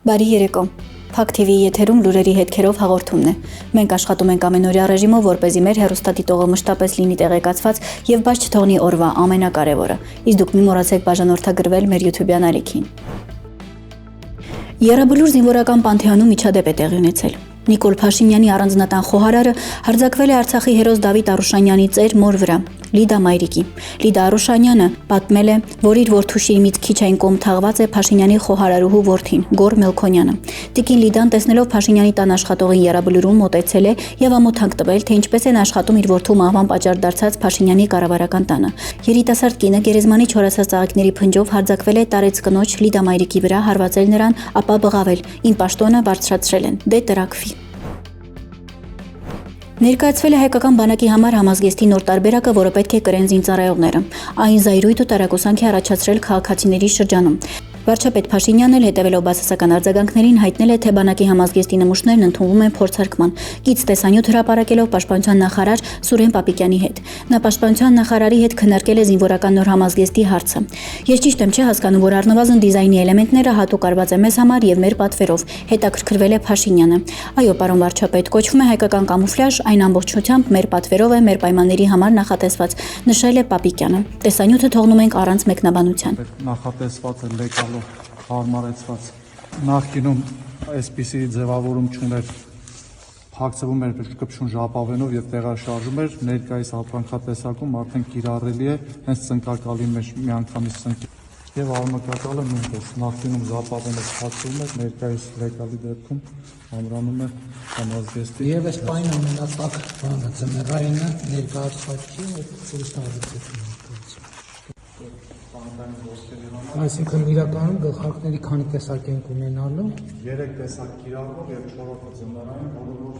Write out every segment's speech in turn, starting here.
Բարի երեկո։ Փակ TV-ի եթերում լուրերի հետքերով հաղորդումն է։ Մենք աշխատում ենք ամենօրյա ռեժիմով, որպեսզի մեր հեռուստադիտողը մշտապես լինի տեղեկացված եւ բաց չթողնի օրվա ամենակարևորը։ Իսկ դուք մի մոռացեք բաժանորդագրվել մեր YouTube-յան ալիքին։ Եռաբլուր զինվորական պանթեոնում միջադեպ է տեղի ունեցել։ Նիկոլ Փաշինյանի առանձնատան խոհարարը հարձակվել է Արցախի հերոս Դավիթ Արուշանյանի ծեր մոր վրա, Լիդա Մայրիկի։ Լիդա Արուշանյանը պատմել է, որ իր որդու շիրիմից քիչ այն կողմ թաղված է Փաշինյանի խոհարարուհու որդին, Գոր Մելքոնյանը։ Տիկին Լիդան տեսնելով Փաշինյանի տան աշխատողին Եռաբլուրում մոտեցել է եւ ամոթանք տվել, թե ինչպես են աշխատում իր որդու մահվան պատճառ դարձած Փաշինյանի կառավարական տանը։ Երիտասարդ կինը գերեզմանի չորացած ծաղիկների փնջով հարձակվել է տարեց կնոջ Լիդա Մայրիկի վրա, հարվածել նրան, ապա բղավել։ Ին պաշտոնը բարձրացրել են։ Դե տրակվի։ Ներկայացվել է հայկական բանակի համար համազգեստի նոր տարբերակը, որը պետք է կրեն զինծառայողները։ Այն զայրույթ ու տարակուսանք է առաջացրել քաղաքացիների շրջանում։ Վարչապետ Փաշինյանն էլ հետևելով բացասական արձագանքներին հայտնել է, թե բանակի համազգեստի նմուշներն ընդունվում են փորձարկման։ Գիծ տեսանյութ հրապարակելով պաշտպանության նախարար Սուրեն Պապիկյանի հետ։ Նա պաշտպանության նախարարի հետ քննարկել է զինվորական նոր համազգեստի հարցը։ Ես ճիշտ եմ չէ հասկանում, որ առնվազն դիզայնի էլեմենտները հատուկ արված է մեզ համար եւ մեր պատվերով, հետաքրքրվել է Փաշինյանը։ Այո, պարոն վարչապետ, կոչվում է հայկական կամուֆլյաժ, այն ամբողջությամբ մեր պատվերով է, մեր պայմանների համար նախատեսված, նշել է Պապիկյանը։ Տեսանյութը թողնում ենք առանց մեկնաբանության։ Նախատեսված է լեկալով հարմարեցված նախկինում այսպիսի ձևավորում չուներ, փակցվում էր կպչուն ժապավենով եւ տեղաշարժում էր, ներկայիս ապրանքատեսակում արդեն կիրառելի է հենց ծնկակալի մեջ միանգամից ծնկի եւ արմատակալը նույնպես նախկինում ժապավենով փակվում էր, ներկայիս լեկալի դեպքում ամրանում է համազգեստի եւ այս պայն ամենատակ բանը ձմեռայինը ներկայացված չի ցույցնալիցություն։ Այսինքն իրականում գլխարկների քանի տեսակ ենք ունենալու։ 3 տեսակ կիրառող եւ 4-ը ձմեռային, որը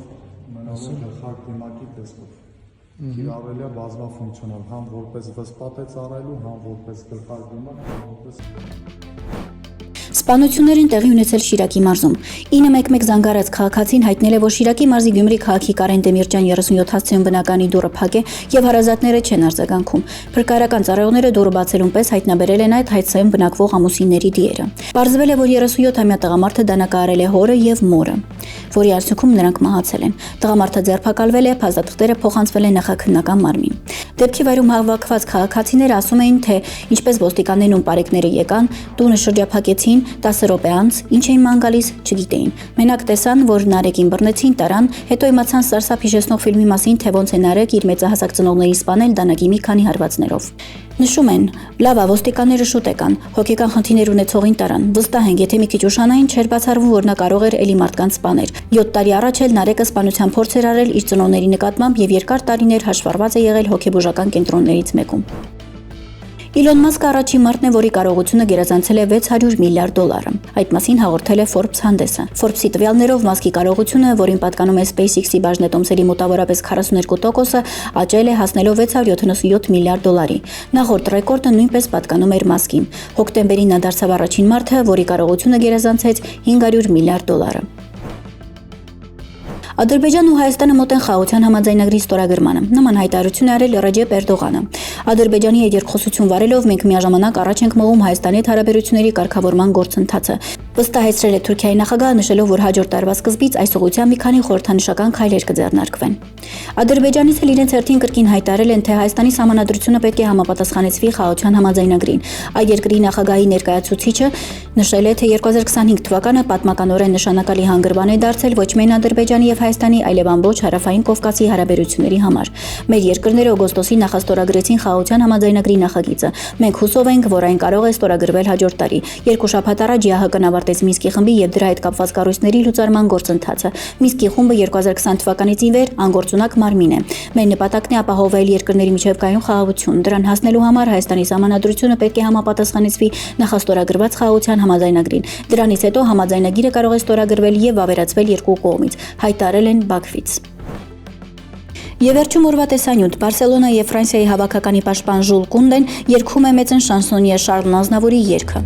ունենալու գլխարկ դիմակի տեսքով։ Կիրառելի է բազմաֆունկցիոնալ, համ որպես վսպատ է ծառայելու, համ որպես գլխարկ դիմակ, համ որպես Սպանություններ են տեղի ունեցել Շիրակի մարզում։ 911 զանգարած քաղաքացին հայտնել է, որ Շիրակի մարզի Գյումրի քաղաքի Կարեն Դեմիրճյան 37-ացիոն բնականի դուռը փակ է եւ հարազատները չեն արձագանքում։ Փրկարարական ծառայողները դուռը բացելուն պես հայտնաբերել են այդ հայցայում բնակվող ամուսինների դիերը։ Պարզվել է, որ 37-ամյա տղամարդը դանակահարել է հորը եւ մորը, որի արդյունքում նրանք մահացել են։ Տղամարդը ձերբակալվել է, փաստաթղթերը փոխանցվել են նախաքննական մարմին։ Դեպքի վայրում հավաքված քաղաքացիները ասում էին, թե ինչպես ոստիկաններն ու պարեկները եկան, տունը շրջափակեցին 10 րոպե անց, ինչ էին ման գալիս, չգիտեին։ Մենակ տեսան, որ Նարեկին բռնեցին, տարան, հետո իմացան սարսափ հիշեցնող ֆիլմի մասին, թե ոնց է Նարեկ իր մեծահասակ ծնողներին սպանել դանակի մի քանի հարվածներով։ Նշում են, լավ է, ոստիկանները շուտ եկան, հոգեկան խնդիրներ ունեցողին տարան։ Վստահ ենք, եթե մի քիչ ուշանային, չէր բացառվում, որ նա կարող էր էլի մարդկանց սպանել։ 7 տարի առաջ էլ Նարեկը սպանության փորձ էր արել իր ծնողների նկատմամբ եւ երկար տարիներ հաշվառված է եղել հոգեբուժական կենտրոններից մեկում։ Իլոն Մասկը առաջին մարդն է, որի կարողությունը գերազանցել է $600 միլիարդ։ Այդ մասին հաղորդել է Forbes հանդեսը։ Forbes-ի տվյալներով Մասկի կարողությունը, որին պատկանում է SpaceX-ի բաժնետոմսերի մոտավորապես 42%, աճել է հասնելով $677 միլիարդ։ Նախորդ ռեկորդը նույնպես պատկանում էր Մասկին։ Հոկտեմբերին նա դարձավ առաջին մարդը, որի կարողությունը գերազանցեց $500 միլիարդ։ Ադրբեջանն ու Հայաստանը մոտ են խաղաղության համաձայնագրի ստորագրմանը։ Նման հայտարարություն է արել Ռեջեփ Էրդողանը։ Ադրբեջանի հետ երկխոսություն վարելով մենք միաժամանակ առաջ ենք մղում Հայաստանի հետ հարաբերությունների կարգավորման գործընթացը։ Վստահեցրել է Թուրքիայի նախագահը, նշելով, որ հաջորդ տարվա սկզբից այս ուղղությամբ մի քանի խորհրդանշական քայլեր կձեռնարկվեն։ Ադրբեջանից էլ իրենց հերթին կրկին հայտարարել են, թե Հայաստանի սահմանադրությունը պետք է համապատասխանեցվի խաղաղության համաձայնագրին։ Այդ երկրի նախագահի ներկայացուցիչը նշել է, թե 2025 թվականը պատմականորեն նշանակալի հանգրվան է դարձել ոչ միայն Ադրբեջանի եւ Հայաստանի, այլև ամբողջ հարավային Կովկասի հարաբերությունների համար։ Մեր երկրները օգոստոսին նախաստորագրեցին խաղաղության համաձայնագրի նախագիծը։ Մենք հուսով ենք, որ այն կարող է ստորագրվել հաջորդ տարի։ 2 շաբաթ առաջ ՀՀԿ-ն ավարտեց Մինսկի խմբի եւ դրա հետ կապված կառույցների լուծարման գործընթացը։ Մինսկի խումբը 2020 թվականից ի վեր անգործունակ մարմին է։ Մեր նպատակն է ապահովել երկրների միջև կայուն խաղաղություն։ Դրան հասնելու համար Հայաստանի սահմանադրությունը պետք է համապատասխանեցվի նախաստորագրված խաղաղության համաձայնագրին։ Դրանից հետո համաձայնագիրը կարող է ստորագրվել եւ ավերածվել երկու կողմից, հայտարարել են Բաքվից։ Եվ վերջում օրվա տեսանյութ Բարսելոնա եւ Ֆրանսիայի հավաքականի պաշտպան Ժուլ Կունդեն երգում է մեծն շանսոնիե Շարլ Ազնավուրի երգը։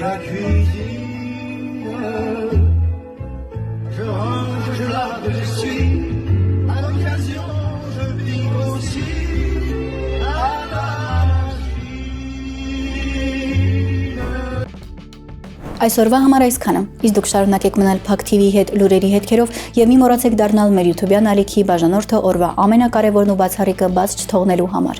La cuisine, je range, je lave, je suis. À l'occasion, je vis aussi à la machine. Այսօրվա համար այսքանը։ Իսկ դուք շարունակեք մնալ Փակ TV-ի հետ լուրերի հետքերով եւ մի մոռացեք դառնալ մեր YouTube-յան ալիքի բաժանորդը օրվա ամենակարևորն ու բացառիկը բաց չթողնելու համար։